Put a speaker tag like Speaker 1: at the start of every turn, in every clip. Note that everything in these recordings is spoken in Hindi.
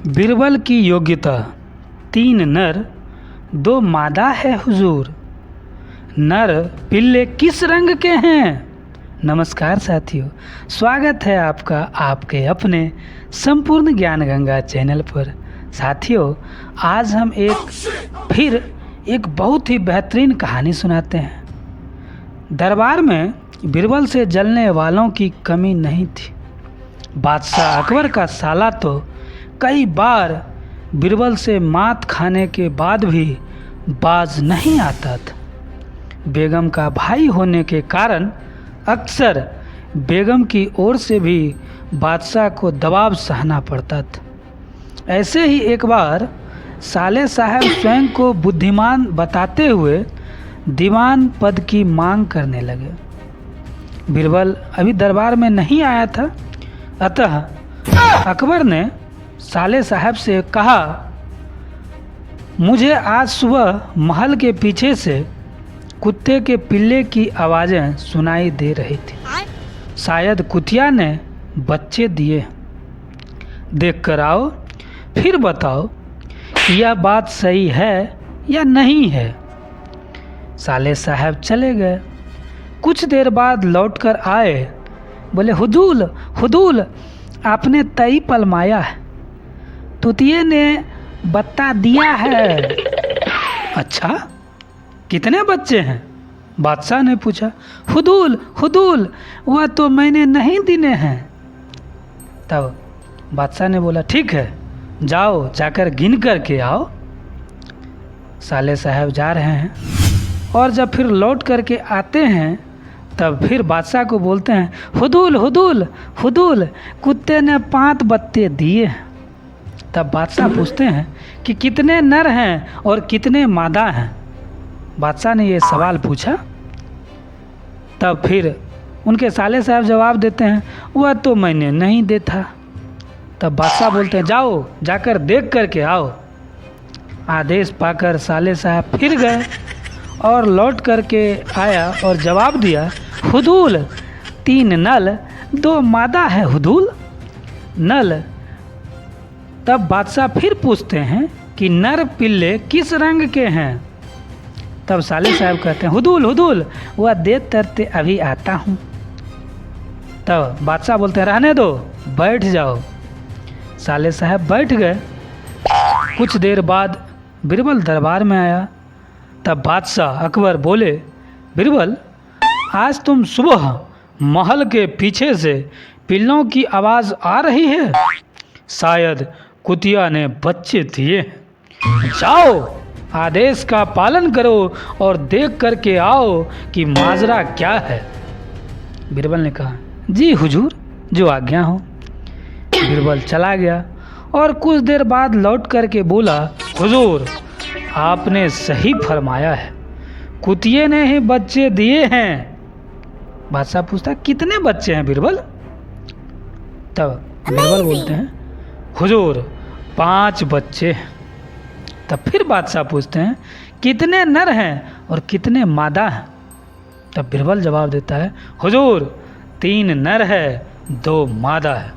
Speaker 1: बीरबल की योग्यता 3 नर 2 मादा है हुजूर। नर पिल्ले किस रंग के हैं? नमस्कार साथियों, स्वागत है आपका आपके अपने संपूर्ण ज्ञान गंगा चैनल पर। साथियों, आज हम एक बहुत ही बेहतरीन कहानी सुनाते हैं। दरबार में बीरबल से जलने वालों की कमी नहीं थी। बादशाह अकबर का साला तो कई बार बीरबल से मात खाने के बाद भी बाज नहीं आता था। बेगम का भाई होने के कारण अक्सर बेगम की ओर से भी बादशाह को दबाव सहना पड़ता था। ऐसे ही एक बार साले साहब स्वयं को बुद्धिमान बताते हुए दीवान पद की मांग करने लगे। बीरबल अभी दरबार में नहीं आया था, अतः अकबर ने साले साहब से कहा, मुझे आज सुबह महल के पीछे से कुत्ते के पिल्ले की आवाज़ें सुनाई दे रही थी। शायद कुतिया ने बच्चे दिए। देख कर आओ, फिर बताओ यह बात सही है या नहीं है। साले साहब चले गए। कुछ देर बाद लौटकर आए, बोले, हुदूल हुदूल, आपने तई पलमाया है, तुतिये ने बत्ता दिया है। अच्छा, कितने बच्चे हैं? बादशाह ने पूछा। हुदूल हुदूल, वह तो मैंने नहीं दिने हैं। तब बादशाह ने बोला, ठीक है, जाओ जाकर गिन कर के आओ। साले साहब जा रहे हैं और जब फिर लौट करके आते हैं तब फिर बादशाह को बोलते हैं, हुदूल हुदूल हुदूल, कुत्ते ने 5 बत्ते दिए। तब बादशाह पूछते हैं कि कितने नर हैं और कितने मादा हैं। बादशाह ने ये सवाल पूछा। तब फिर उनके साले साहब जवाब देते हैं, वह तो मैंने नहीं देखा। तब बादशाह बोलते हैं, जाओ जाकर देख कर के आओ। आदेश पाकर साले साहब फिर गए और लौट करके आया और जवाब दिया, हुदूल 3 नल 2 मादा है हुदूल। नल। तब बादशाह फिर पूछते हैं कि नर पिल्ले किस रंग के हैं। तब साले साहब कहते हैं, हुदूल हुदूल, वह देर तरते अभी आता हूँ। तब बादशाह बोलते हैं, रहने दो, बैठ जाओ। साले साहब बैठ गए। कुछ देर बाद बीरबल दरबार में आया। तब बादशाह अकबर बोले, बीरबल, आज तुम सुबह महल के पीछे से पिल्लों की आवाज़ आ रही है। शायद कुतिया ने बच्चे दिए। जाओ, आदेश का पालन करो और देख करके आओ कि माजरा क्या है। बीरबल ने कहा, जी हुजूर, जो आज्ञा हो। बीरबल चला गया और कुछ देर बाद लौट करके बोला, हुजूर, आपने सही फरमाया है, कुतिये ने ही बच्चे दिए हैं। बादशाह पूछता, कितने बच्चे हैं बीरबल? तब बीरबल बोलते हैं, हुजूर 5 बच्चे हैं। तब फिर बादशाह पूछते हैं, कितने नर हैं और कितने मादा हैं? तब बीरबल जवाब देता है, हुजूर 3 नर है 2 मादा है।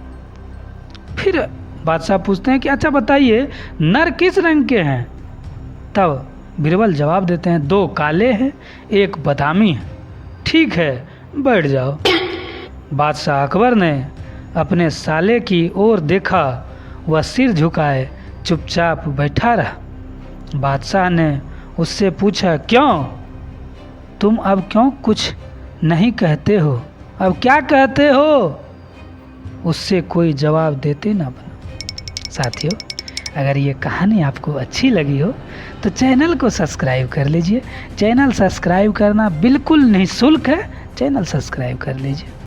Speaker 1: फिर बादशाह पूछते हैं कि अच्छा बताइए, नर किस रंग के हैं? तब बीरबल जवाब देते हैं, 2 काले हैं, 1 बादामी है। ठीक है, बैठ जाओ। बादशाह अकबर ने अपने साले की ओर देखा, वह सिर झुकाए चुपचाप बैठा रहा। बादशाह ने उससे पूछा, क्यों? तुम अब क्यों कुछ नहीं कहते हो? अब क्या कहते हो? उससे कोई जवाब देते ना बनो। साथियों, अगर ये कहानी आपको अच्छी लगी हो तो चैनल को सब्सक्राइब कर लीजिए। चैनल सब्सक्राइब करना बिल्कुल निःशुल्क है। चैनल सब्सक्राइब कर लीजिए।